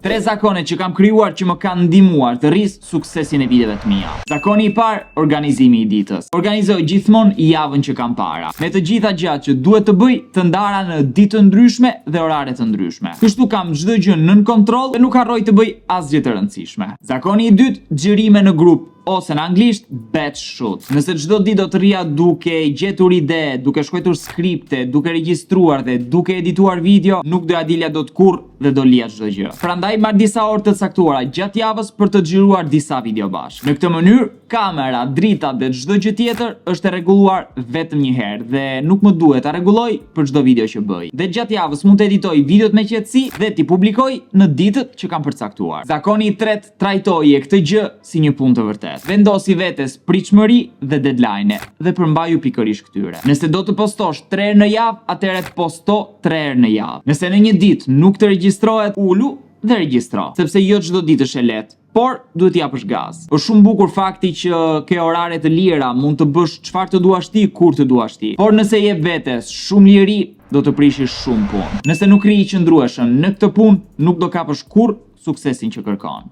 3 zakone që kam krijuar që më kanë ndihmuar të rris suksesin e videove të mia. Zakoni i parë, organizimi i ditës. Organizoj gjithmonë javën që kam para, me të gjitha gjërat që duhet të bëj të ndara në ditë të ndryshme dhe orare të ndryshme. Kështu kam çdo gjë nën kontroll dhe nuk harroj të bëj asgjë të rëndësishme. Zakoni i dytë, xhirime në grup, ose në anglisht batch shoot. Nëse çdo ditë do të rria duke gjetur ide, duke shkruar skripte, duke regjistruar dhe duke edituar video, nuk do ja dilja dot kurrë dhe do lija çdo gjë. Prandaj marr disa orë të caktuara gjatë javës për të xhiruar disa video bashkë. Në këtë mënyrë, kamera, drita dhe çdo gjë tjetër është e rregulluar vetëm një herë dhe nuk më duhet ta rregulloj për çdo video që bëj. Dhe gjatë javës mund të editoj videot me qetësi dhe t'i publikoj në ditët që kam përcaktuar. Zakoni i tretë, trajtoje këtë gjë si një punë të vërtetë. Vendosi vetes pritshmëri dhe deadline dhe përmbaju pikërisht këtyre. Nëse do të postosh 3 herë në javë, atëherë posto 3 herë në javë. Nëse në një ditë nuk të regjistrohet, ulu dhe regjistro, sepse jo çdo ditë është e lehtë, por duhet t'japësh gaz. Është shumë bukur fakti që ke orare të lira, mund të bësh çfarë të duash ti kur të duash ti. Por nëse jep vetes shumë liri, do të prishish shumë punë. Nëse nuk rri i qëndrueshëm në këtë punë, nuk do kapësh kurrë suksesin që kërkon.